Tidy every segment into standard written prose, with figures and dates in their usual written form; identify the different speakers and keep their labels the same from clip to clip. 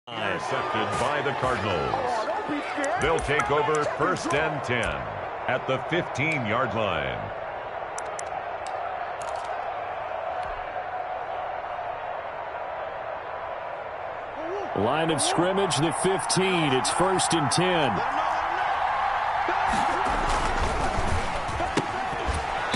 Speaker 1: Intercepted by the Cardinals. They'll take over 1st and 10 at the 15-yard line.
Speaker 2: Line of scrimmage, the 15. It's 1st and 10.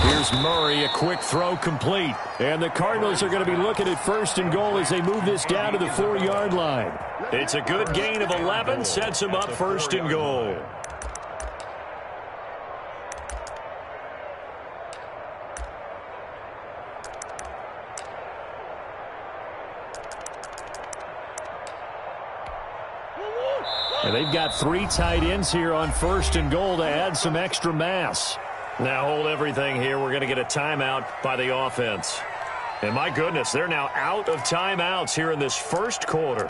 Speaker 2: Here's Murray, a quick throw complete. And the Cardinals are going to be looking at 1st and goal as they move this down to the 4-yard line. It's a good gain of 11, sets them up 1st and goal. And they've got 3 tight ends here on 1st and goal to add some extra mass. Now hold everything here. We're going to get a timeout by the offense. And my goodness, they're now out of timeouts here in this 1st quarter.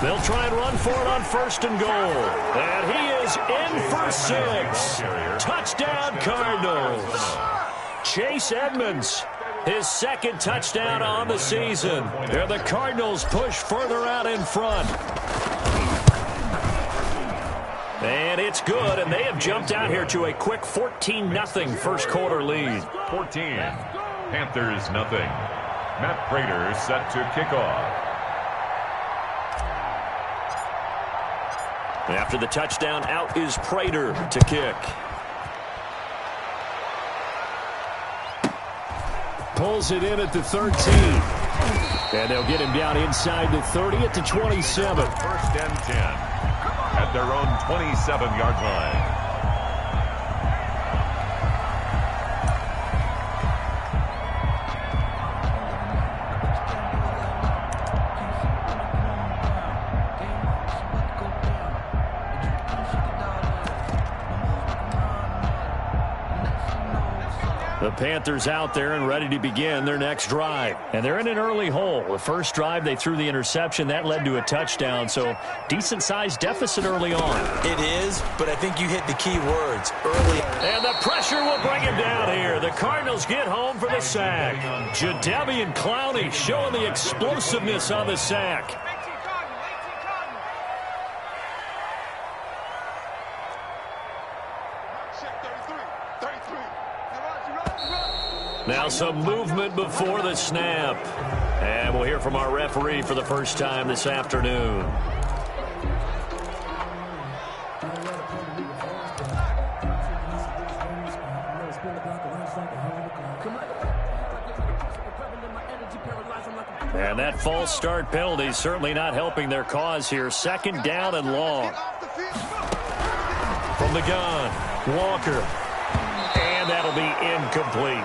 Speaker 2: They'll try and run for it on 1st and goal. And he is in for 6. Touchdown, Cardinals. Chase Edmonds, his 2nd touchdown on the season. And the Cardinals push further out in front. And it's good, and they have jumped out here to a quick 14-0 1st quarter lead.
Speaker 1: 14. Panthers nothing. Matt Prater set to kick off.
Speaker 2: After the touchdown, out is Prater to kick. Pulls it in at the 13. And they'll get him down inside the 30 at the 27.
Speaker 1: 1st and 10 at their own 27-yard line.
Speaker 2: The Panthers out there and ready to begin their next drive. And they're in an early hole. The first drive, they threw the interception. That led to a touchdown, so decent-sized deficit early on.
Speaker 3: It is, but I think you hit the key words, early.
Speaker 2: And the pressure will bring him down here. The Cardinals get home for the sack. Jadeveon Clowney showing the explosiveness on the sack. Now some movement before the snap. And we'll hear from our referee for the first time this afternoon. And that false start penalty is certainly not helping their cause here. 2nd down and long. From the gun, Walker. And that'll be incomplete.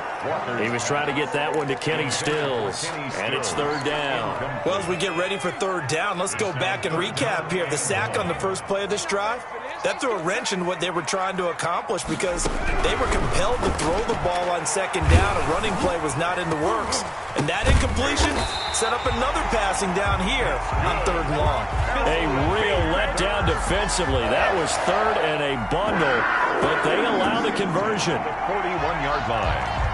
Speaker 2: He was trying to get that one to Kenny Stills. And it's 3rd down.
Speaker 3: Well, as we get ready for 3rd down, let's go back and recap here. The sack on the first play of this drive, that threw a wrench in what they were trying to accomplish because they were compelled to throw the ball on 2nd down. A running play was not in the works. And that incompletion set up another passing down here on 3rd and long.
Speaker 2: A real letdown defensively. That was 3rd and a bundle, but they allow the conversion.
Speaker 1: 41-yard line.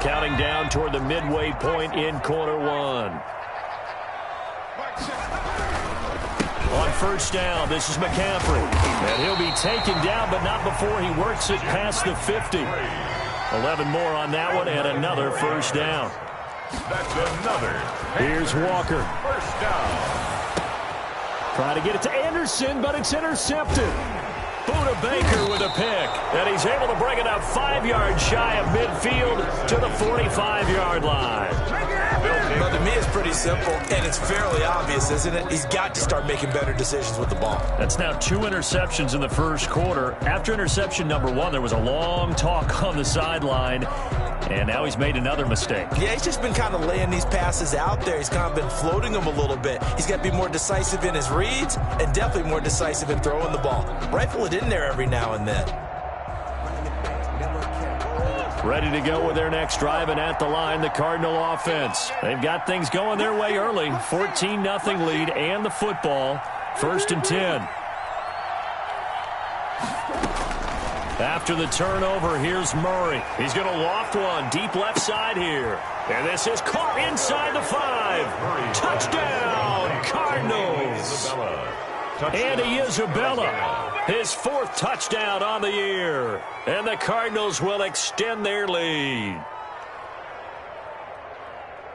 Speaker 2: Counting down toward the midway point in quarter 1. On 1st down, this is McCaffrey. And he'll be taken down, but not before he works it past the 50. 11 more on that one, and another 1st down.
Speaker 1: That's another.
Speaker 2: Here's Walker.
Speaker 1: 1st down.
Speaker 2: Trying to get it to Anderson, but it's intercepted. Buda Baker with a pick, and he's able to bring it up 5 yards shy of midfield to the 45-yard line.
Speaker 3: Well, to me, it's pretty simple, and it's fairly obvious, isn't it? He's got to start making better decisions with the ball.
Speaker 2: That's now 2 interceptions in the 1st quarter. After interception number 1, there was a long talk on the sideline. And now he's made another mistake.
Speaker 3: Yeah, he's just been kind of laying these passes out there. He's kind of been floating them a little bit. He's got to be more decisive in his reads and definitely more decisive in throwing the ball. Rifle it in there every now and then.
Speaker 2: Ready to go with their next drive, and at the line, the Cardinal offense. They've got things going their way early. 14-0 lead and the football. 1st and 10. After the turnover, here's Murray. He's going to loft one deep left side here. And this is caught inside the 5. Touchdown, Cardinals. Andy Isabella, his 4th touchdown on the year. And the Cardinals will extend their lead.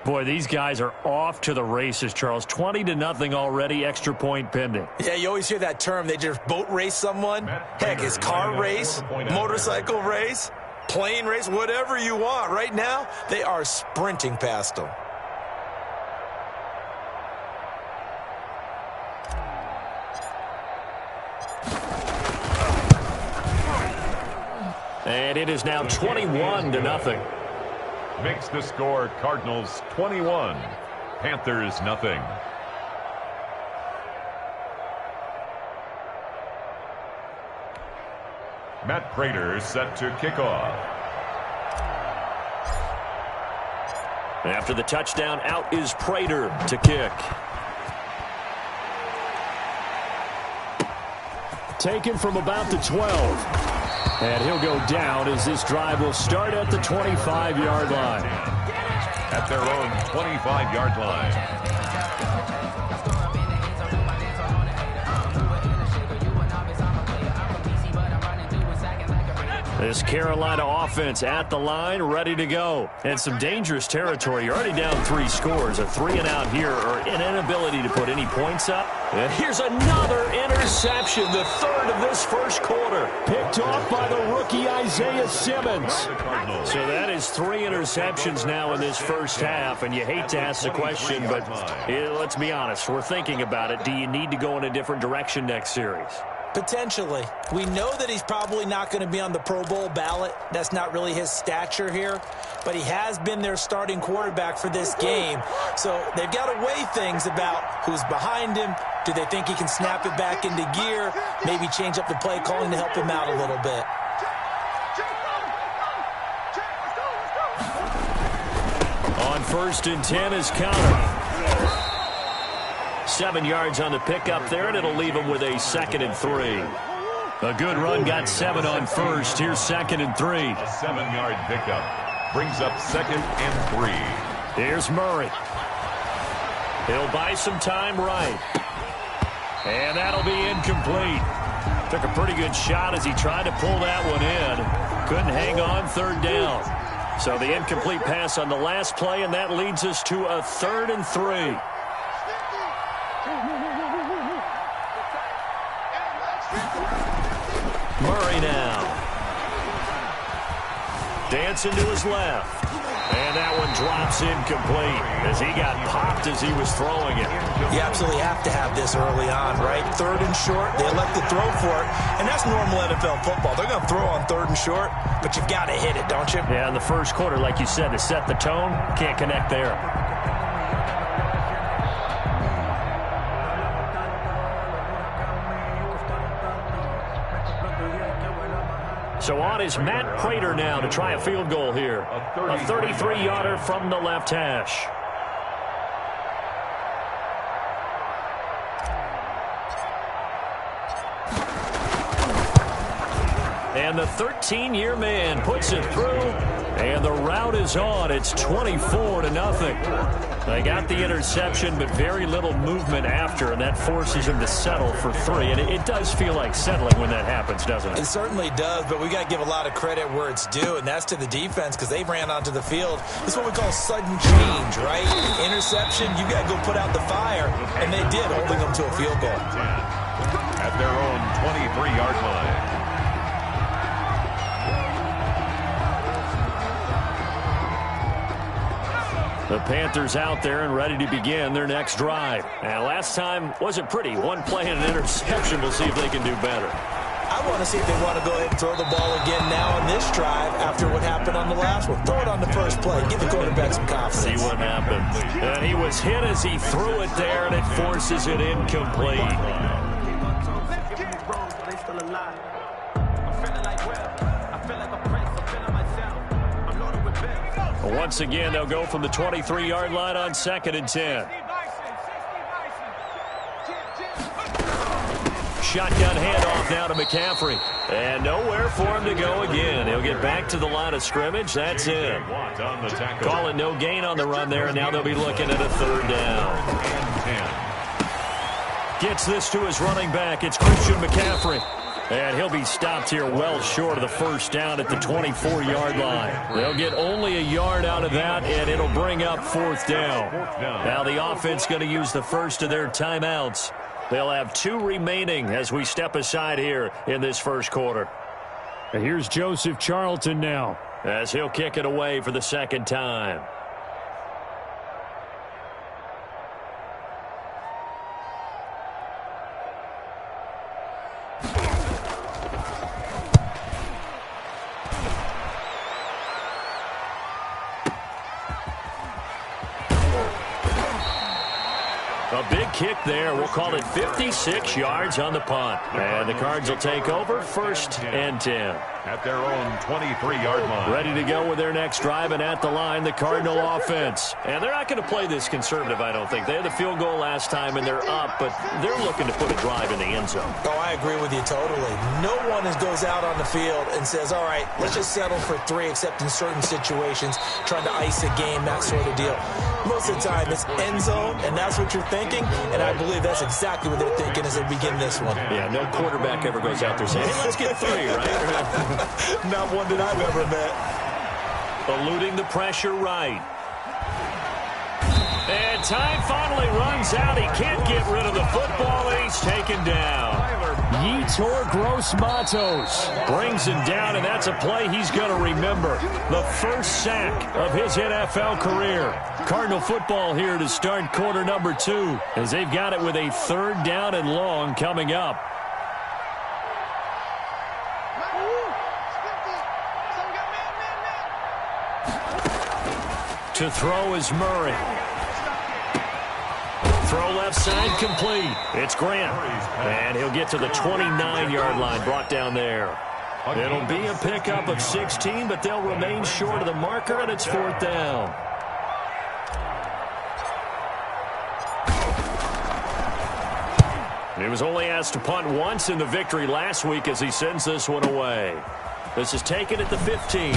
Speaker 2: Boy, these guys are off to the races, Charles. 20-0 already, extra point pending.
Speaker 3: Yeah, you always hear that term. They just boat race someone. Heck, it's car race, motorcycle race, plane race, whatever you want. Right now, they are sprinting past them.
Speaker 2: And it is now 21-0.
Speaker 1: Makes the score Cardinals 21, Panthers nothing. Matt Prater set to kick off.
Speaker 2: After the touchdown, out is Prater to kick. Taken from about the 12. And he'll go down as this drive will start at the 25-yard line.
Speaker 1: At their own 25-yard line.
Speaker 2: This Carolina offense at the line, ready to go. And some dangerous territory. You're already down 3 scores. A 3-and-out here, or an inability to put any points up. And here's another interception, the 3rd of this first quarter. Picked off by the rookie Isaiah Simmons. So that is 3 interceptions now in this first half. And you hate to ask the question, but let's be honest. We're thinking about it. Do you need to go in a different direction next series?
Speaker 3: Potentially. We know that he's probably not going to be on the Pro Bowl ballot. That's not really his stature here. But he has been their starting quarterback for this game. So they've got to weigh things about who's behind him. Do they think he can snap it back into gear? Maybe change up the play calling to help him out a little bit.
Speaker 2: On 1st and 10 is counter. 7 yards on the pickup there, and it'll leave him with a 2nd and 3. A good run got 7 on 1st. Here's 2nd and 3.
Speaker 1: A 7-yard pickup brings up 2nd and 3.
Speaker 2: Here's Murray. He'll buy some time right. And that'll be incomplete. Took a pretty good shot as he tried to pull that one in. Couldn't hang on, 3rd down. So the incomplete pass on the last play, and that leads us to a 3rd and 3. Murray now. Dancing to his left. And that one drops incomplete as he got popped as he was throwing it.
Speaker 3: You absolutely have to have this early on, right? 3rd and short, they elect to throw for it. And that's normal NFL football. They're going to throw on 3rd and short, but you've got to hit it, don't you?
Speaker 2: Yeah, in the first quarter, like you said, to set the tone, can't connect there. So on is Matt Prater now to try a field goal here. A 33-yarder from the left hash. And the 13-year man puts it through, and the route is on. It's 24-0. They got the interception, but very little movement after, and that forces him to settle for 3. And it does feel like settling when that happens, doesn't it?
Speaker 3: It certainly does, but we got to give a lot of credit where it's due, and that's to the defense because they ran onto the field. It's what we call sudden change, right? Interception, you got to go put out the fire, and they did, holding them to a field goal.
Speaker 1: At their own 23-yard line.
Speaker 2: The Panthers out there and ready to begin their next drive. And last time wasn't pretty. One play and an interception. We'll see if they can do better.
Speaker 3: I I want to see if they want to go ahead and throw the ball again now on this drive after what happened on the last one. Throw it on the first play. Give the quarterback some confidence.
Speaker 2: See what happens. And he was hit as he threw it there, and it forces it incomplete. Once again, they'll go from the 23-yard line on 2nd and 10. Shotgun handoff now to McCaffrey. And nowhere for him to go again. He'll get back to the line of scrimmage. That's it. Call it no gain on the run there, and now they'll be looking at a 3rd down. Gets this to his running back. It's Christian McCaffrey. And he'll be stopped here well short of the 1st down at the 24-yard line. They'll get only a yard out of that, and it'll bring up 4th down. Now the offense going to use the first of their timeouts. They'll have 2 remaining as we step aside here in this 1st quarter.
Speaker 4: And here's Joseph Charlton now,
Speaker 2: as he'll kick it away for the 2nd time. A big kick there. We'll call it 56 yards on the punt. And the Cards will take over 1st and 10.
Speaker 1: At their own 23-yard line.
Speaker 2: Ready to go with their next drive, and at the line, the Cardinal offense. And they're not going to play this conservative, I don't think. They had the field goal last time, and they're up, but they're looking to put a drive in the end zone.
Speaker 3: Oh, I agree with you totally. No one goes out on the field and says, all right, let's just settle for 3, except in certain situations, trying to ice a game, that sort of deal. Most of the time, it's end zone, and that's what you're thinking, and I believe that's exactly what they're thinking as they begin this one.
Speaker 2: Yeah, no quarterback ever goes out there saying, hey, let's get 3, right?
Speaker 3: Not one that I've ever met.
Speaker 2: Eluding the pressure right. And time finally runs out. He can't get rid of the football, and he's taken down.
Speaker 4: Yetur Gross-Matos
Speaker 2: brings him down, and that's a play he's going to remember. The first sack of his NFL career. Cardinal football here to start quarter number 2, as they've got it with a 3rd down and long coming up. To throw is Murray. Throw left side complete. It's Grant. And he'll get to the 29-yard line, brought down there. It'll be a pickup of 16, but they'll remain short of the marker, and it's 4th down. He was only asked to punt once in the victory last week as he sends this one away. This is taken at the 15.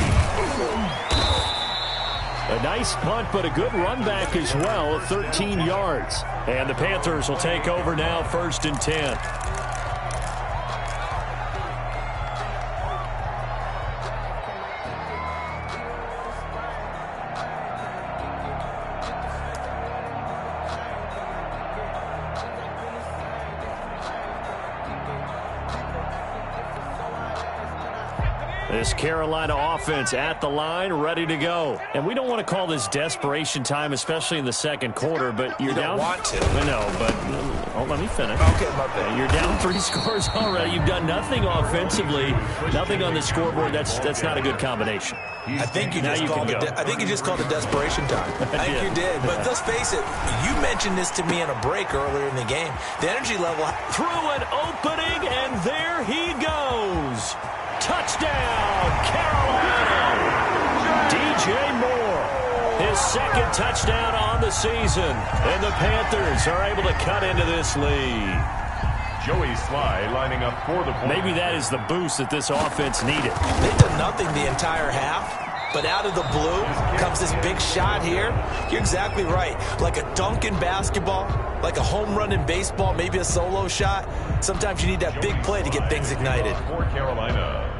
Speaker 2: A nice punt, but a good run back as well of 13 yards. And the Panthers will take over now, 1st and 10. This Carolina offense at the line, ready to go. And we don't want to call this desperation time, especially in the 2nd quarter, but you're down.
Speaker 3: You don't want to.
Speaker 2: I know, but let me finish.
Speaker 3: Okay, my bad.
Speaker 2: You're down 3 scores already. You've done nothing offensively, nothing on the scoreboard. That's not a good combination.
Speaker 3: I think you just called it desperation time. I think you did. But let's face it, you mentioned this to me in a break earlier in the game. The energy level
Speaker 2: through an opening, and there he goes. Touchdown, Carolina! DJ Moore, his 2nd touchdown on the season. And the Panthers are able to cut into this lead.
Speaker 1: Joey Sly lining up for the point.
Speaker 2: Maybe that is the boost that this offense needed.
Speaker 3: They've done nothing the entire half, but out of the blue comes this big shot here. You're exactly right. Like a dunk in basketball, like a home run in baseball, maybe a solo shot. Sometimes you need that big play to get things ignited.
Speaker 1: For Carolina.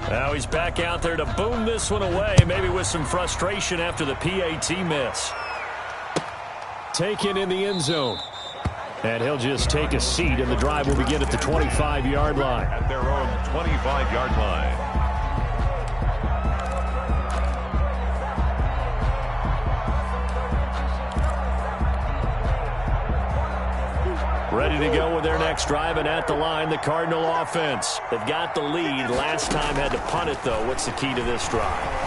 Speaker 2: Now he's back out there to boom this one away, maybe with some frustration after the PAT miss.
Speaker 4: Taken in the end zone. And he'll just take a seat, and the drive will begin at the 25-yard line.
Speaker 1: At their own 25-yard line.
Speaker 2: ready to go with their next drive, and at the line, the Cardinal offense. They've got the lead. Last time had to punt it, though. What's the key to this drive?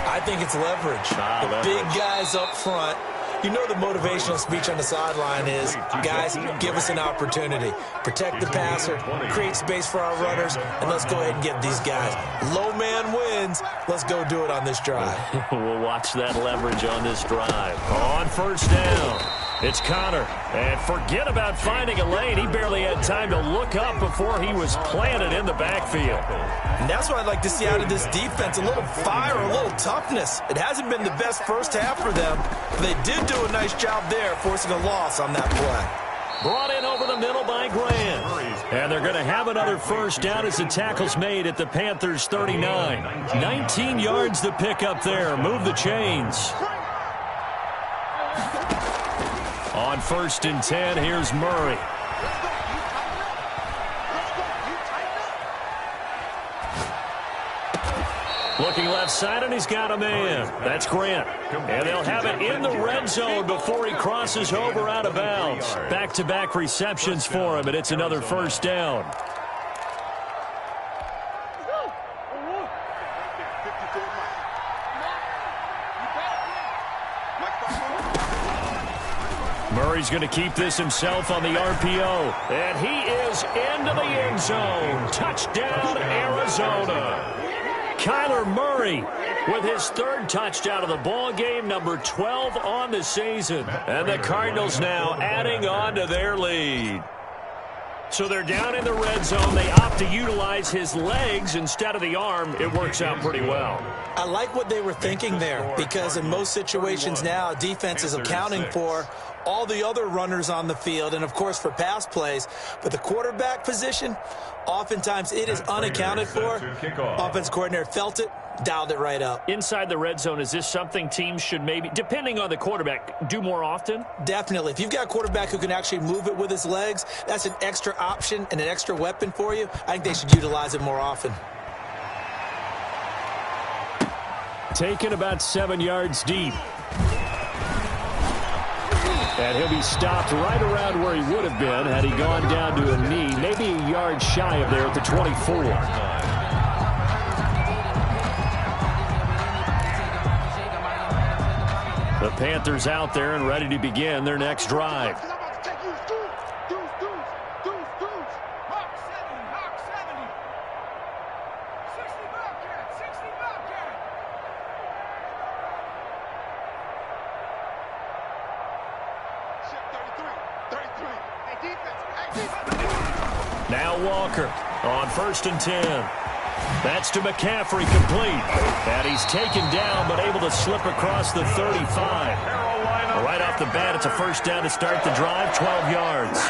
Speaker 3: I think it's leverage. The big guys up front. You know the motivational speech on the sideline is, guys, give us an opportunity. Protect the passer, create space for our runners, and let's go ahead and get these guys. Low man wins. Let's go do it on this drive.
Speaker 2: We'll watch that leverage on this drive. On first down, it's Connor. And forget about finding a lane. He barely had time to look up before he was planted in the backfield.
Speaker 3: And that's what I'd like to see out of this defense, a little fire, a little toughness. It hasn't been the best first half for them, but they did do a nice job there, forcing a loss on that play.
Speaker 2: Brought in over the middle by Grant. And they're going to have another first down as the tackle's made at the Panthers' 39. 19 yards to pick up there. Move the chains. On first and 10, here's Murray. Looking left side, and he's got a man. That's Grant. And they'll have it in the red zone before he crosses over out of bounds. Back-to-back receptions for him, and it's another first down. Murray's going to keep this himself on the RPO. And he is into the end zone. Touchdown, Arizona. Kyler Murray with his third touchdown of the ball game, number 12 on the season. And the Cardinals now adding on to their lead. So they're down in the red zone. They opt to utilize his legs instead of the arm. It works out pretty well.
Speaker 3: I like what they were thinking there, because in most situations now, defense is accounting for all the other runners on the field and, of course, for pass plays. But the quarterback position, oftentimes it is unaccounted for. Offense coordinator felt it, dialed it right up.
Speaker 2: Inside the red zone, is this something teams should maybe, depending on the quarterback, do more often?
Speaker 3: Definitely. If you've got a quarterback who can actually move it with his legs, that's an extra option and an extra weapon for you. I think they should utilize it more often.
Speaker 2: Taken about 7 yards deep. And he'll be stopped right around where he would have been had he gone down to a knee, maybe a yard shy of there at the 24. The Panthers out there and ready to begin their next drive. Now Walker on first and 10. That's to McCaffrey, complete. And he's taken down but able to slip across the 35. Right off the bat, it's a first down to start the drive, 12 yards.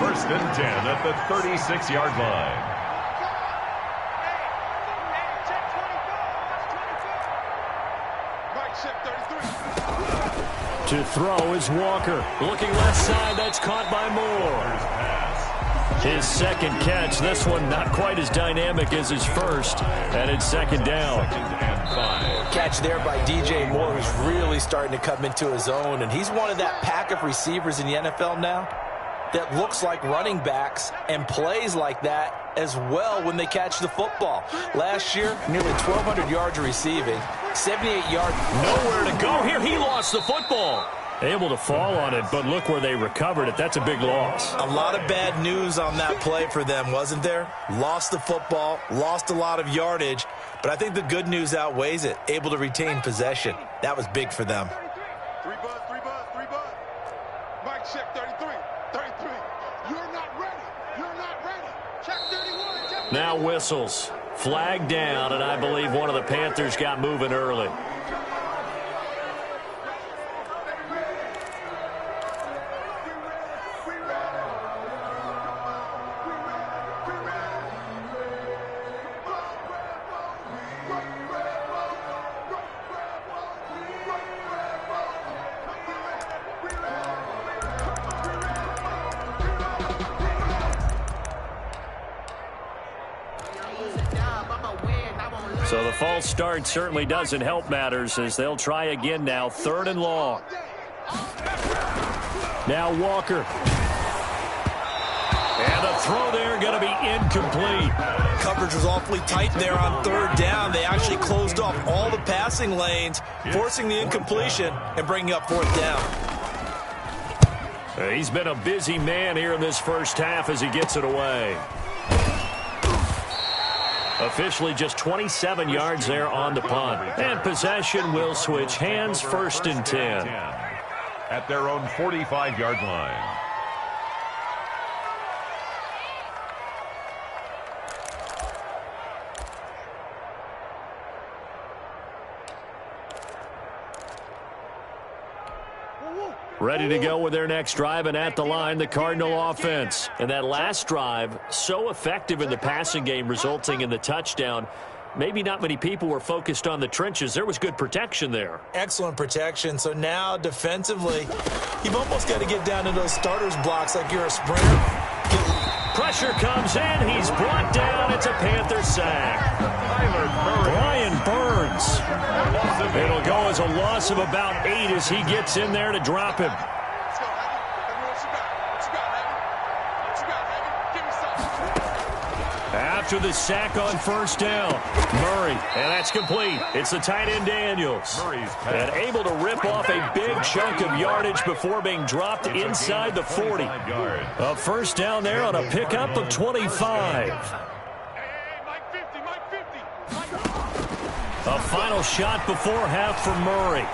Speaker 1: First and 10 at the 36-yard line.
Speaker 2: To throw is Walker. Looking left side, that's caught by Moore. His second catch, this one not quite as dynamic as his first, and it's second down.
Speaker 3: Catch there by DJ Moore, who's really starting to come into his own, and he's one of that pack of receivers in the NFL now that looks like running backs and plays like that as well when they catch the football. Last year, nearly 1,200 yards receiving, 78 yards.
Speaker 2: Nowhere to go here. He lost the football. Able to fall on it, but look where they recovered it. That's a big loss.
Speaker 3: A lot of bad news on that play for them, wasn't there? Lost the football, lost a lot of yardage, but I think the good news outweighs it. Able to retain possession. That was big for them.
Speaker 5: Three buzz. Mike, check 33. You're not ready. Check 31.
Speaker 2: Now whistles. Flag down, and I believe one of the Panthers got moving early. So the false start certainly doesn't help matters as they'll try again now, 3rd and long. Now Walker. throw there going to be incomplete.
Speaker 3: Coverage was awfully tight there on third down. They actually closed off all the passing lanes, forcing the incompletion and bringing up fourth down.
Speaker 2: He's been a busy man here in this first half as he gets it away. Officially just 27 yards there on the punt. And possession will switch hands, first and 10.
Speaker 1: At their own 45-yard line.
Speaker 2: Ready to go with their next drive, and at the line, the Cardinal offense. And that last drive, so effective in the passing game, resulting in the touchdown. Maybe not many people were focused on the trenches. There was good protection there.
Speaker 3: Excellent protection. So now, defensively, you've almost got to get down to those starters blocks like you're a sprinter.
Speaker 2: Pressure comes in. He's brought down. It's a Panther sack. Brian Burns. It'll go as a loss of about 8 as he gets in there to drop him. After the sack on first down, Murray, and that's complete. It's the tight end Daniels. And able to rip off a big chunk of yardage before being dropped inside the 40. A first down there on a pickup of 25. A final shot before half for Murray.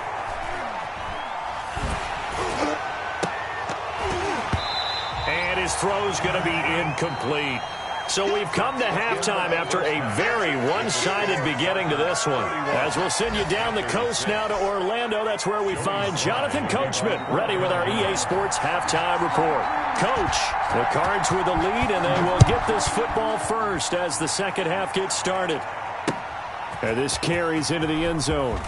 Speaker 2: And his throw's going to be incomplete. So we've come to halftime after a very one-sided beginning to this one. As we'll send you down the coast now to Orlando, that's where we find Jonathan Coachman ready with our EA Sports Halftime Report. Coach, the Cards with the lead, and they will get this football first as the second half gets started. And this carries into the end zone.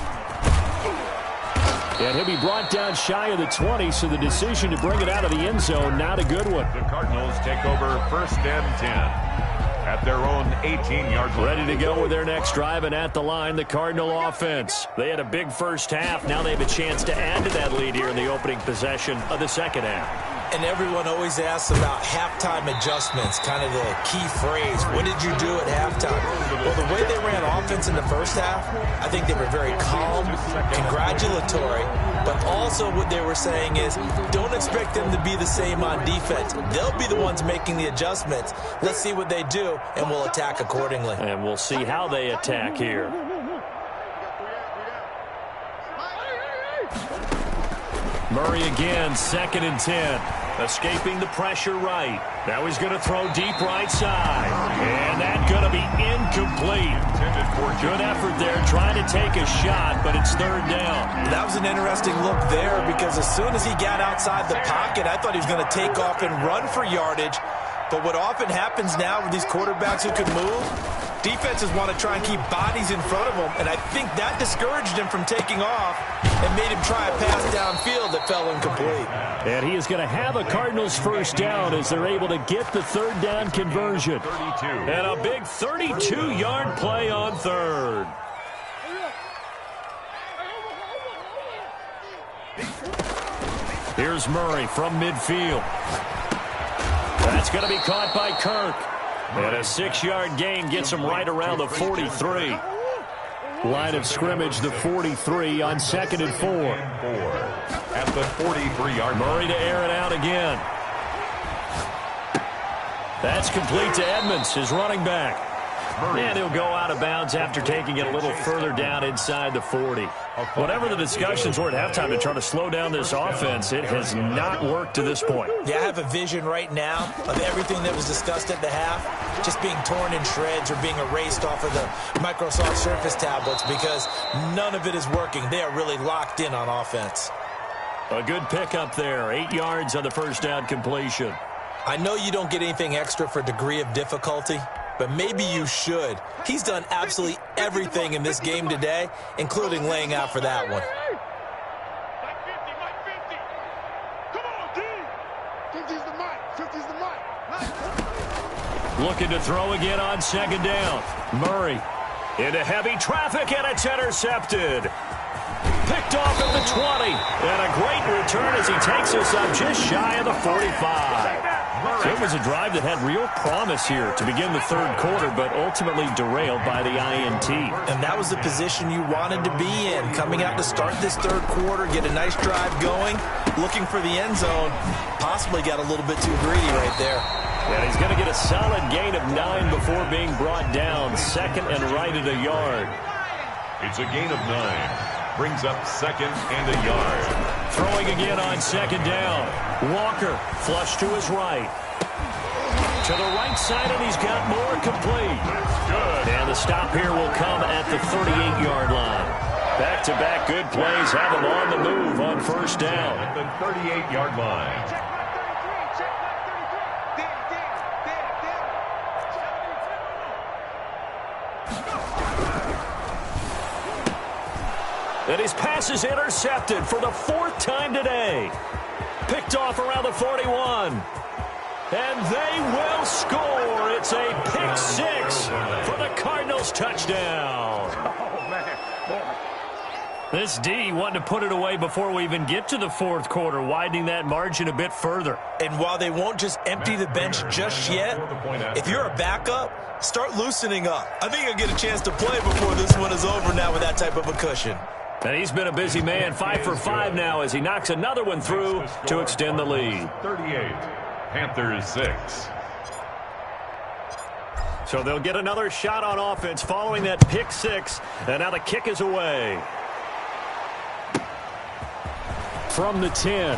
Speaker 2: And he'll be brought down shy of the 20, so the decision to bring it out of the end zone, not a good one.
Speaker 1: The Cardinals take over first and 10 at their own 18-yard line.
Speaker 2: Ready to go with their next drive, and at the line, the Cardinal offense. They had a big first half. Now they have a chance to add to that lead here in the opening possession of the second half.
Speaker 3: And everyone always asks about halftime adjustments, kind of the key phrase. What did you do at halftime? Well, the way they ran offense in the first half, I think they were very calm, congratulatory, but also what they were saying is don't expect them to be the same on defense. They'll be the ones making the adjustments. Let's see what they do, and we'll attack accordingly.
Speaker 2: And we'll see how they attack here. Murray again, second and 10. Escaping the pressure right. Now he's going to throw deep right side. And that's going to be incomplete. Good effort there, trying to take a shot, but it's third down.
Speaker 3: That was an interesting look there because as soon as he got outside the pocket, I thought he was going to take off and run for yardage. But what often happens now with these quarterbacks who can move, defenses want to try and keep bodies in front of them, and I think that discouraged him from taking off and made him try a pass downfield that fell incomplete.
Speaker 2: And he is going to have a Cardinals first down as they're able to get the third down conversion.
Speaker 1: 32.
Speaker 2: And a big 32-yard play on third. Here's Murray from midfield. That's going to be caught by Kirk. And a 6-yard gain gets him right around the 43. Line of scrimmage, the 43 on second and 4.
Speaker 1: At the 43-yard line.
Speaker 2: Murray to air it out again. That's complete to Edmonds, his running back. And he'll go out of bounds after taking it a little further down inside the 40. Whatever the discussions were at halftime to try to slow down this offense, it has not worked to this point.
Speaker 3: Yeah, I have a vision right now of everything that was discussed at the half just being torn in shreds or being erased off of the Microsoft Surface tablets because none of it is working. They are really locked in on offense.
Speaker 2: A good pickup there. 8 yards on the first down completion.
Speaker 3: I know you don't get anything extra for degree of difficulty, but maybe you should. He's done absolutely everything in this game today, including laying out for that one.
Speaker 2: Looking to throw again on second down. Murray into heavy traffic, and it's intercepted. Picked off at the 20. And a great return as he takes us up just shy of the 45. So it was a drive that had real promise here to begin the third quarter, but ultimately derailed by the INT.
Speaker 3: And that was the position you wanted to be in, coming out to start this third quarter, get a nice drive going, looking for the end zone. Possibly got a little bit too greedy right there.
Speaker 2: And he's going to get a solid gain of 9 before being brought down. Second and right at a yard.
Speaker 1: It's a gain of 9. Brings up second and a yard.
Speaker 2: Throwing again on second down. Walker flush to his right. To the right side, and he's got more complete.
Speaker 1: Good.
Speaker 2: And the stop here will come at the 38-yard line. Back-to-back good plays have him on the move on first down.
Speaker 1: At the 38-yard line.
Speaker 2: And his pass is intercepted for the 4th time today. Picked off around the 41. And they will score. It's a pick 6 for the Cardinals touchdown.
Speaker 5: Oh, man.
Speaker 2: This D wanting to put it away before we even get to the 4th quarter, widening that margin a bit further.
Speaker 3: And while they won't just empty the bench just yet, if you're a backup, start loosening up. I think you'll get a chance to play before this one is over now with that type of a cushion.
Speaker 2: And he's been a busy man, 5 for 5 now as he knocks another one through to extend the lead.
Speaker 1: 38, Panthers 6.
Speaker 2: So they'll get another shot on offense following that pick 6, and now the kick is away. From the 10.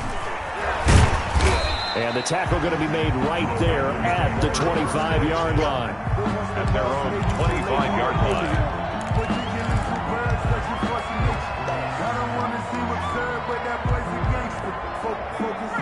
Speaker 2: And the tackle going to be made right there at the 25-yard line.
Speaker 1: At their own 25-yard line.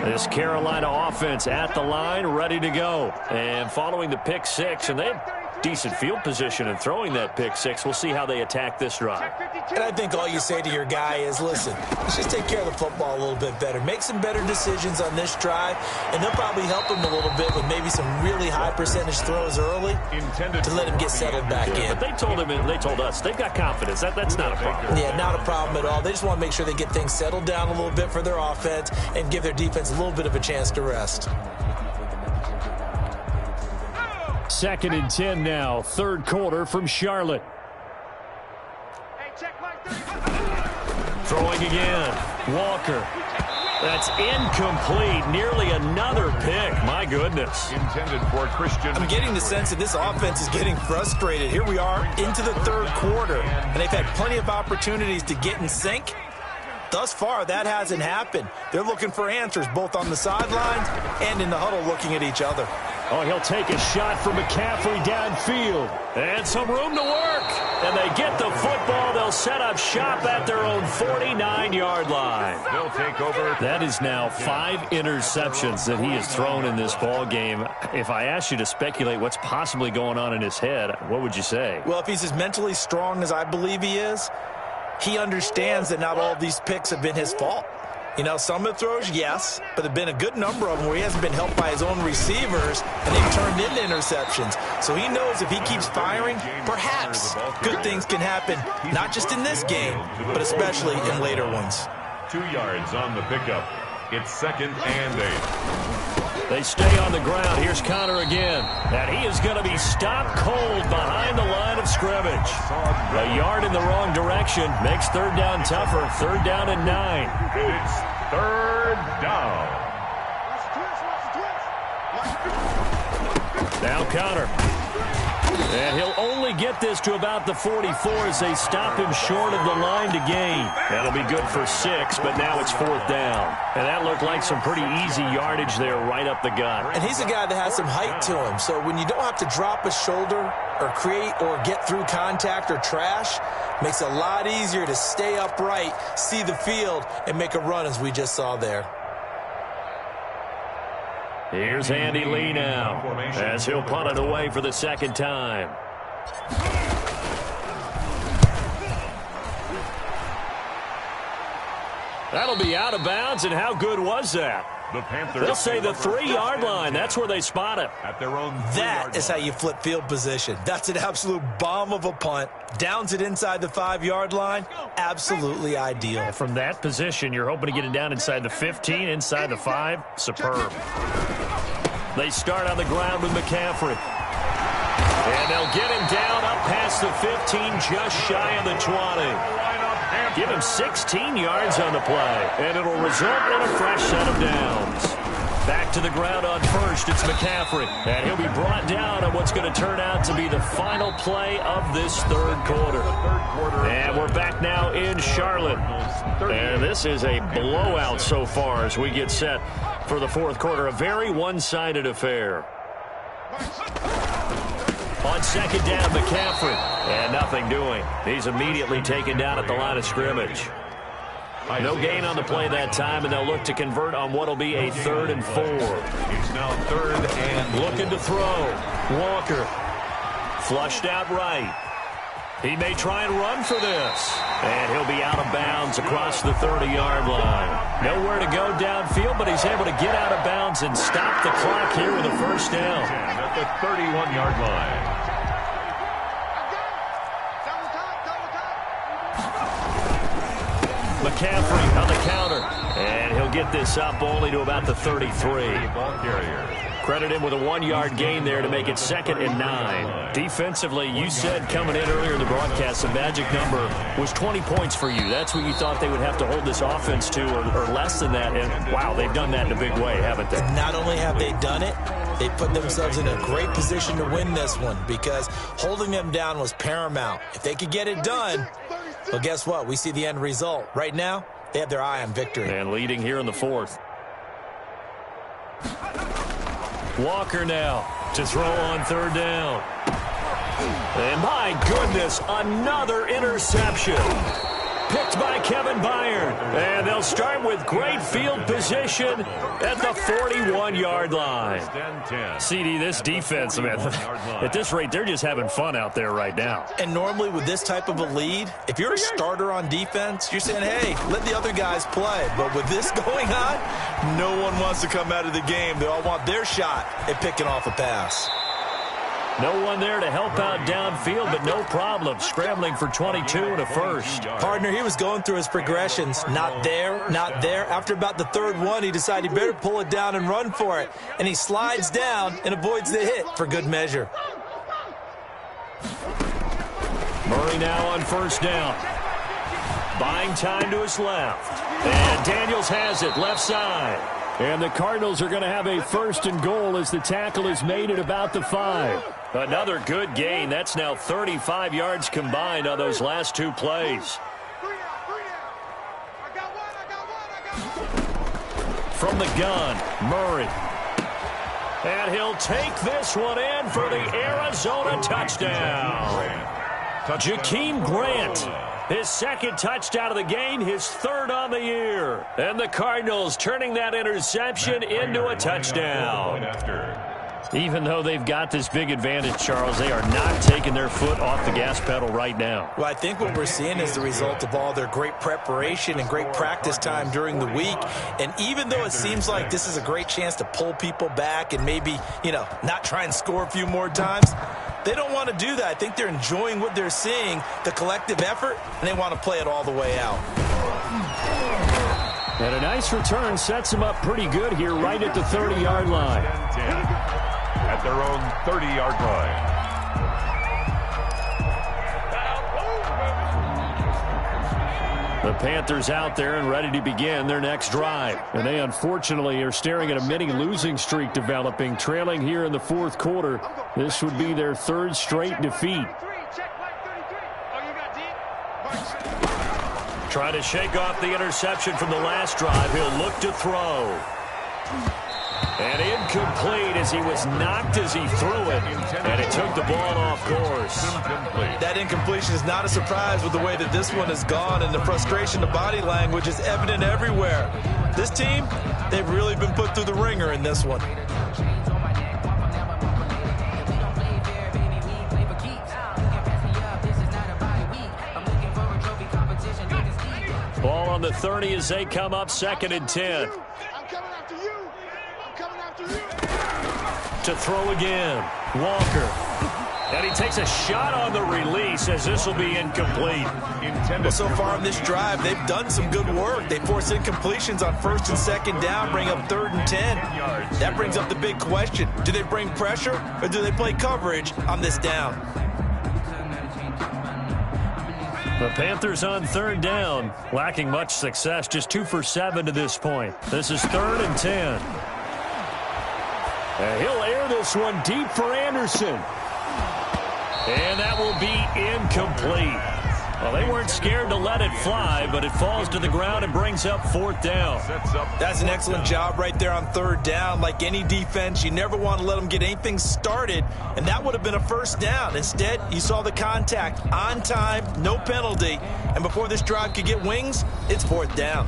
Speaker 2: This Carolina offense at the line, ready to go. And following the pick 6, and they have decent field position in throwing that pick 6. We'll see how they attack this drive.
Speaker 3: And I think all you say to your guy is, listen, let's just take care of the football a little bit better. Make some better decisions on this drive, and they'll probably help him a little bit with maybe some really high percentage throws early to let him get settled back in.
Speaker 2: But they told him, and they told us, they've got confidence. That's not a problem.
Speaker 3: Yeah, not a problem at all. They just want to make sure they get things settled down a little bit for their offense and give their defense a little bit of a chance to rest.
Speaker 2: 2nd and 10 now, 3rd quarter from Charlotte. Throwing again, Walker. That's incomplete, nearly another pick. My goodness.
Speaker 1: Intended for Christian.
Speaker 3: I'm getting the sense that this offense is getting frustrated. Here we are into the 3rd quarter, and they've had plenty of opportunities to get in sync. Thus far, that hasn't happened. They're looking for answers both on the sidelines and in the huddle looking at each other.
Speaker 2: Oh, he'll take a shot from McCaffrey downfield. And some room to work. And they get the football. They'll set up shop at their own 49-yard line.
Speaker 1: They'll take over.
Speaker 2: That is now 5 interceptions that he has thrown in this ball game. If I asked you to speculate what's possibly going on in his head, what would you say?
Speaker 3: Well, if he's as mentally strong as I believe he is, he understands that not all of these picks have been his fault. You know, some of the throws, yes, but there have been a good number of them where he hasn't been helped by his own receivers, and they've turned into interceptions. So he knows if he keeps firing, perhaps good things can happen, not just in this game, but especially in later ones.
Speaker 1: 2 yards on the pickup. It's 2nd and 8.
Speaker 2: They stay on the ground. Here's Connor again. And he is going to be stopped cold behind the line of scrimmage. A yard in the wrong direction makes 3rd down tougher. 3rd down and 9.
Speaker 1: It's 3rd down.
Speaker 2: Now Connor. And he'll only get this to about the 44 as they stop him short of the line to gain. That'll be good for 6, but now it's 4th down. And that looked like some pretty easy yardage there right up the gut.
Speaker 3: And he's a guy that has some height to him. So when you don't have to drop a shoulder or create or get through contact or trash, makes it a lot easier to stay upright, see the field, and make a run as we just saw there.
Speaker 2: Here's Andy Lee now as he'll punt it away for the 2nd time. That'll be out of bounds, and how good was that?
Speaker 1: The Panthers.
Speaker 2: They'll say the 3-yard line. That's where they spot it.
Speaker 1: At their own 3-yard
Speaker 3: That is how you flip field position. That's an absolute bomb of a punt. Downs it inside the 5-yard line. Absolutely ideal.
Speaker 2: From that position, you're hoping to get it down inside the 15, inside the 5. Superb. They start on the ground with McCaffrey. And they'll get him down up past the 15, just shy of the 20. Give him 16 yards on the play, and it'll result in a fresh set of downs. Back to the ground on first, it's McCaffrey. And he'll be brought down on what's going to turn out to be the final play of this third quarter. And we're back now in Charlotte. And this is a blowout so far as we get set for the fourth quarter. A very one-sided affair. On second down, McCaffrey. And nothing doing. He's immediately taken down at the line of scrimmage. No gain on the play that time, and they'll look to convert on what will be a 3rd and 4.
Speaker 1: It's now 3rd and
Speaker 2: looking to throw. Walker. Flushed out right. He may try and run for this. And he'll be out of bounds across the 30-yard line. Nowhere to go downfield, but he's able to get out of bounds and stop the clock here with a first down.
Speaker 1: At the 31-yard line.
Speaker 2: McCaffrey on the counter. And he'll get this up only to about the 33.
Speaker 1: Ball carrier.
Speaker 2: Credit him with a 1-yard gain there to make it 2nd and 9. Defensively, you said coming in earlier in the broadcast, the magic number was 20 points for you. That's what you thought they would have to hold this offense to, or less than that. And, wow, they've done that in a big way, haven't they?
Speaker 3: Not only have they done it, they put themselves in a great position to win this one because holding them down was paramount. If they could get it done, well, guess what? We see the end result. Right now, they have their eye on victory.
Speaker 2: And leading here in the 4th. Walker now to throw on 3rd down. And my goodness, another interception. Picked by Kevin Byard. And they'll start with great field position at the 41-yard line. CD, this defense, man, at this rate, they're just having fun out there right now.
Speaker 3: And normally with this type of a lead, if you're a starter on defense, you're saying, hey, let the other guys play. But with this going on, no one wants to come out of the game. They all want their shot at picking off a pass.
Speaker 2: No one there to help out downfield, but no problem. Scrambling for 22 and a first.
Speaker 3: Partner, he was going through his progressions. Not there, not there. After about the 3rd one, he decided he better pull it down and run for it. And he slides down and avoids the hit for good measure.
Speaker 2: Murray now on 1st down. Buying time to his left. And Daniels has it, left side. And the Cardinals are going to have a 1st and goal as the tackle is made at about the 5. Another good gain. That's now 35 yards combined on those last 2 plays. From the gun, Murray. And he'll take this one in for the Arizona touchdown. Jakeem Grant. His 2nd touchdown of the game, his 3rd on the year. And the Cardinals turning that interception into a touchdown. Even though they've got this big advantage, Charles, they are not taking their foot off the gas pedal right now.
Speaker 3: Well, I think what we're seeing is the result of all their great preparation and great practice time during the week. And even though it seems like this is a great chance to pull people back and maybe, not try and score a few more times, they don't want to do that. I think they're enjoying what they're seeing, the collective effort, and they want to play it all the way out.
Speaker 4: And a nice return sets them up pretty good here right at the 30-yard line.
Speaker 1: At their own 30-yard line.
Speaker 4: The Panthers out there and ready to begin their next drive. And they unfortunately are staring at a mini losing streak developing, trailing here in the 4th quarter. This would be their 3rd straight defeat.
Speaker 2: Trying to shake off the interception from the last drive. He'll look to throw. And incomplete as he was knocked as he threw it. And it took the ball off course.
Speaker 3: That incompletion is not a surprise with the way that this one has gone, and the frustration, the body language is evident everywhere. This team, they've really been put through the ringer in this one.
Speaker 2: Ball on the 30 as they come up 2nd and 10. To throw again. Walker. And he takes a shot on the release as this will be incomplete.
Speaker 3: Well, so far on this drive, they've done some good work. They force incompletions on first and second down, bring up 3rd and 10. That brings up the big question. Do they bring pressure or do they play coverage on this down?
Speaker 4: The Panthers on 3rd down, lacking much success, just 2 for 7 to this point. This is 3rd and 10. And he'll air this one deep for Anderson. And that will be incomplete. Well, they weren't scared to let it fly, but it falls to the ground and brings up 4th down.
Speaker 3: That's an excellent job right there on 3rd down. Like any defense, you never want to let them get anything started, and that would have been a 1st down. Instead, you saw the contact on time, no penalty, and before this drive could get wings, it's 4th down.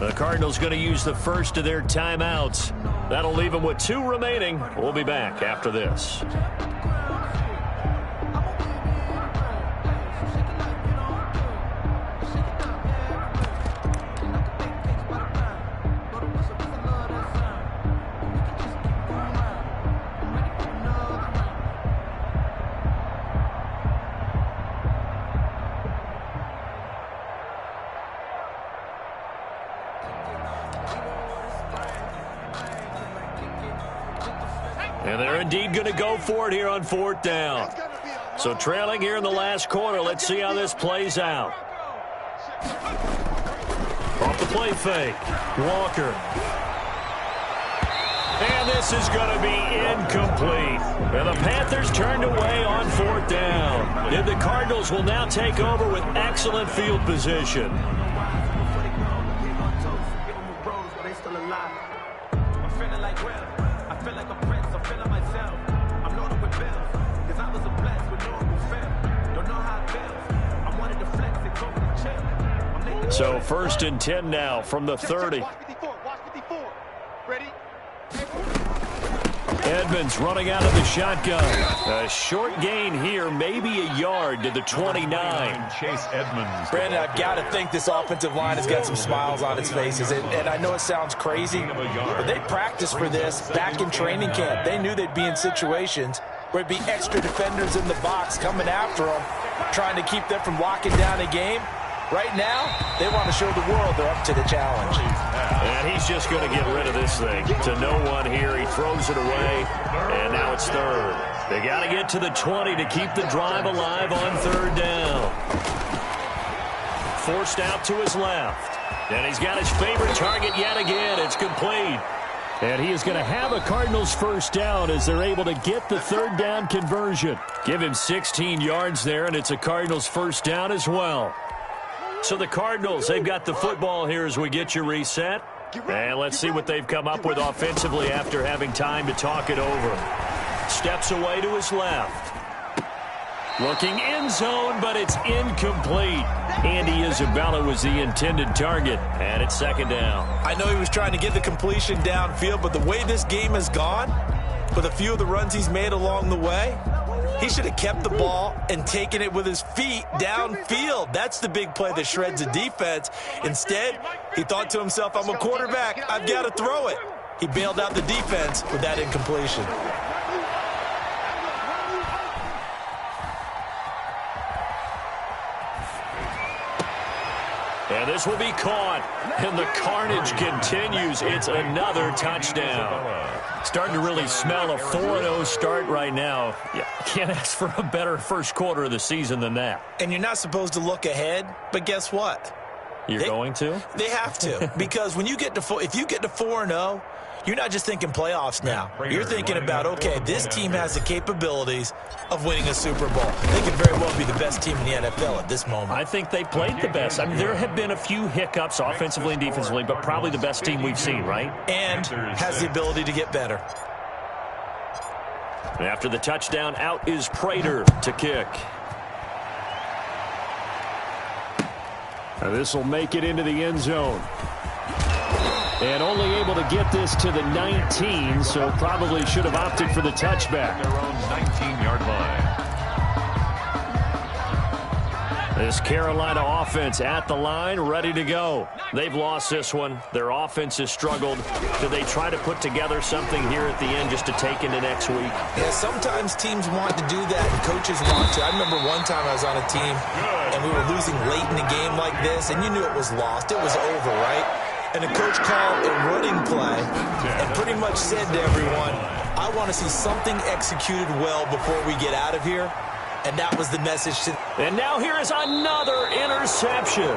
Speaker 4: The Cardinals going to use the first of their timeouts. That'll leave them with 2 remaining. We'll be back after this. And they're indeed going to go for it here on 4th down. So trailing here in the last quarter. Let's see how this plays out. Off the play fake. Walker. And this is going to be incomplete. And the Panthers turned away on 4th down. And the Cardinals will now take over with excellent field position. So 1st and 10 now from the 30. Edmonds running out of the shotgun. A short gain here, maybe a yard to the 29.
Speaker 1: Chase Edmonds.
Speaker 3: Brandon, I've got to think this offensive line has got some smiles on its faces. And I know it sounds crazy, but they practiced for this back in training camp. They knew they'd be in situations where it'd be extra defenders in the box coming after them, trying to keep them from locking down a game. Right now, they want to show the world they're up to the challenge.
Speaker 4: And he's just going to get rid of this thing. To no one here. He throws it away, and now it's 3rd. They got to get to the 20 to keep the drive alive on 3rd down. Forced out to his left. And he's got his favorite target yet again. It's complete. And he is going to have a Cardinals 1st down as they're able to get the 3rd down conversion. Give him 16 yards there, and it's a Cardinals 1st down as well. So the Cardinals, they've got the football here as we get you reset. And let's see what they've come up with offensively after having time to talk it over. Steps away to his left. Looking end zone, but it's incomplete. Andy Isabella was the intended target, and it's 2nd down.
Speaker 3: I know he was trying to get the completion downfield, but the way this game has gone, with a few of the runs he's made along the way, he should have kept the ball and taken it with his feet downfield. That's the big play that shreds the defense. Instead, he thought to himself, I'm a quarterback, I've got to throw it. He bailed out the defense with that incompletion.
Speaker 4: And this will be caught. And the carnage continues. It's another touchdown. Starting to really smell a 4-0 start right now. Yeah, can't ask for a better first quarter of the season than that.
Speaker 3: And you're not supposed to look ahead, but guess what?
Speaker 4: You're going to?
Speaker 3: They have to. Because when you get to if you get to 4-0, you're not just thinking playoffs now. You're thinking about, okay, this team has the capabilities of winning a Super Bowl. They could very well be the best team in the NFL at this moment.
Speaker 4: I think they played the best. I mean, there have been a few hiccups offensively and defensively, but probably the best team we've seen, right?
Speaker 3: And has the ability to get better.
Speaker 4: After the touchdown, out is Prater to kick. This will make it into the end zone. And only able to get this to the 19, so probably should have opted for the touchback.
Speaker 1: Their own 19-yard line.
Speaker 4: This Carolina offense at the line, ready to go. They've lost this one. Their offense has struggled. Do they try to put together something here at the end just to take into next week?
Speaker 3: Yeah, sometimes teams want to do that and coaches want to. I remember one time I was on a team and we were losing late in a game like this, and you knew it was lost. It was over, right? And the coach called a running play and pretty much said to everyone, I want to see something executed well before we get out of here. And that was the message to...
Speaker 4: And now here is another interception.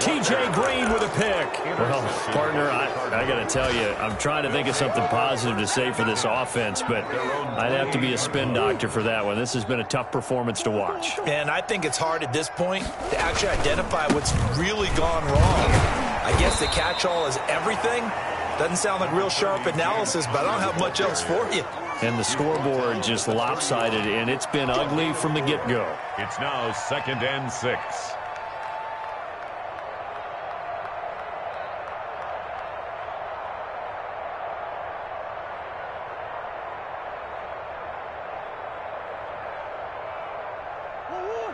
Speaker 4: T.J. Green with a pick. Well, partner, I got to tell you, I'm trying to think of something positive to say for this offense, but I'd have to be a spin doctor for that one. This has been a tough performance to watch.
Speaker 3: And I think it's hard at this point to actually identify what's really gone wrong. I guess the catch-all is everything. Doesn't sound like real sharp analysis, but I don't have much else for you.
Speaker 4: And the scoreboard just lopsided, and it's been ugly from the get-go.
Speaker 1: It's now 2nd and 6.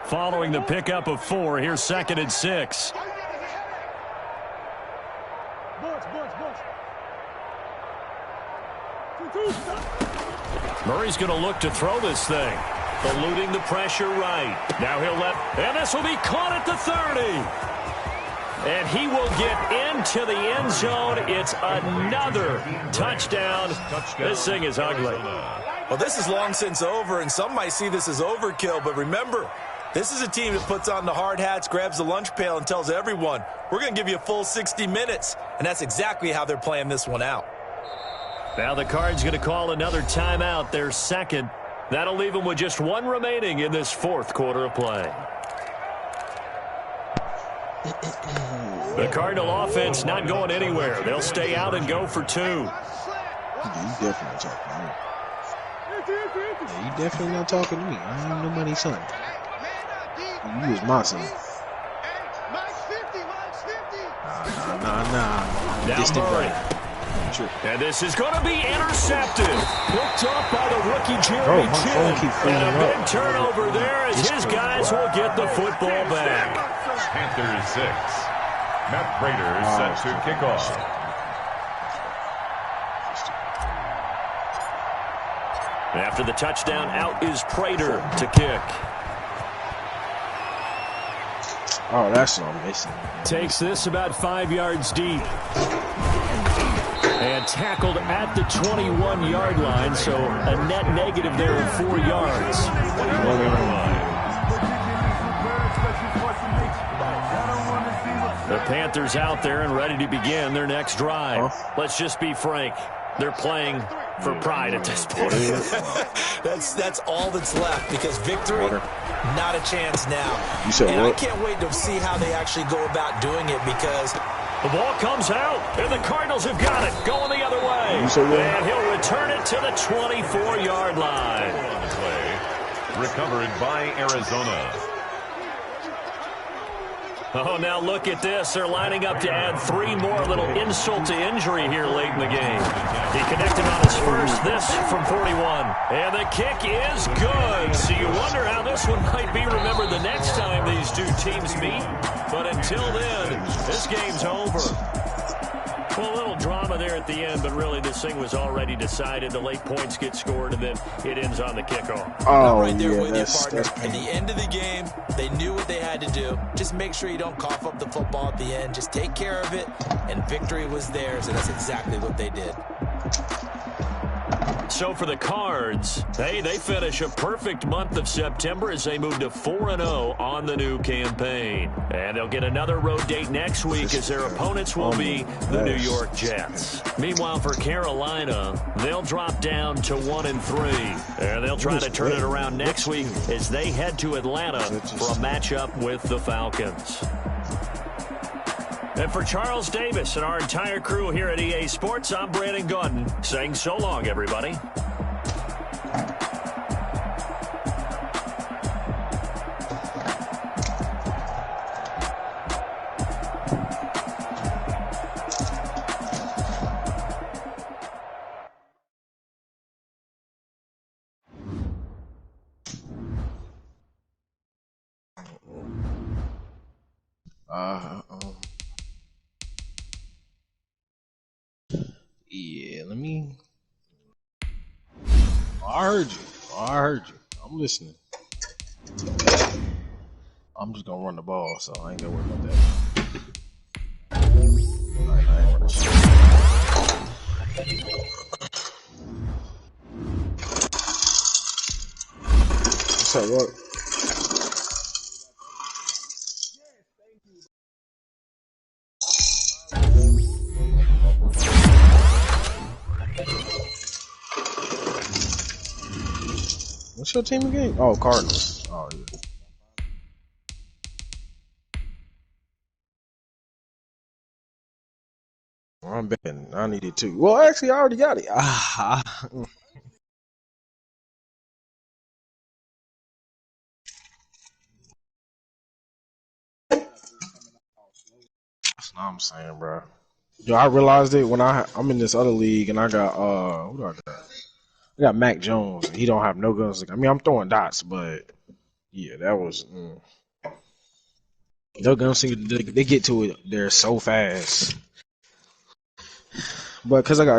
Speaker 4: Following the pickup of 4, here's 2nd and 6. Murray's going to look to throw this thing. Eluding the pressure right. Now he'll and this will be caught at the 30. And he will get into the end zone. It's another touchdown. This thing is ugly.
Speaker 3: Well, this is long since over, and some might see this as overkill, but remember, this is a team that puts on the hard hats, grabs the lunch pail, and tells everyone, we're going to give you a full 60 minutes. And that's exactly how they're playing this one out.
Speaker 4: Now the Cards going to call another timeout, their second. That'll leave them with just 1 remaining in this 4th quarter of play. The Cardinal offense not going anywhere. They'll stay out and go for 2.
Speaker 6: You definitely talking to me. Yeah, you definitely not talking to me. I ain't nobody's son. You was my son. Nah. Distant brother. Sure. And
Speaker 4: this is going to be intercepted. Picked up by the rookie Jeremy Chin. And a big turnover there as his guys will get the football back.
Speaker 1: Panthers 6. Matt Prater set to kick off.
Speaker 4: After the touchdown, out is Prater to kick.
Speaker 6: Oh, that's all missing.
Speaker 4: Takes this about 5 yards deep. And tackled at the 21-yard line, so a net negative there of 4 yards. The Panthers out there and ready to begin their next drive. Let's just be frank. They're playing for pride at this point.
Speaker 3: That's all that's left, because victory, not a chance now.
Speaker 6: You said
Speaker 3: and
Speaker 6: what?
Speaker 3: I can't wait to see how they actually go about doing it, because
Speaker 4: the ball comes out, and the Cardinals have got it, going the other way.
Speaker 6: You said what?
Speaker 4: And he'll return it to the 24-yard line.
Speaker 1: Recovered by Arizona.
Speaker 4: Oh, now look at this. They're lining up to add 3 more. Little insult to injury here late in the game. He connected on his first. This from 41. And the kick is good. So you wonder how this one might be remembered the next time these two teams meet. But until then, this game's over. Well, a little drama there at the end, but really this thing was already decided. The late points get scored, and then it ends on the kickoff.
Speaker 6: Oh,
Speaker 3: I'm right there
Speaker 6: yeah,
Speaker 3: with you,
Speaker 6: that's
Speaker 3: partner. At the end of the game, they knew what they had to do. Just make sure you don't cough up the football at the end. Just take care of it, and victory was theirs, and that's exactly what they did.
Speaker 4: So for the Cards, hey, they finish a perfect month of September as they move to 4-0 on the new campaign. And they'll get another road date next week as their opponents will be the New York Jets. Meanwhile, for Carolina, they'll drop down to 1-3. And they'll try to turn it around next week as they head to Atlanta for a matchup with the Falcons. And for Charles Davis and our entire crew here at EA Sports, I'm Brandon Gaudin saying so long, everybody.
Speaker 6: Yeah, let me. I heard you. I heard you. I'm listening. I'm just gonna run the ball, so I ain't gonna worry about that. Alright, I ain't running shit. What's up, what? What's your team again? Oh, Cardinals. Oh, yeah. Well, I'm betting. I need it too. Well, actually, I already got it. That's what I'm saying, bro. Yo, I realized it when I'm in this other league and I got who do I got? I got Mac Jones. And he don't have no guns. I mean, I'm throwing dots, but yeah, that was. No guns. They get to it. They're so fast. But because I got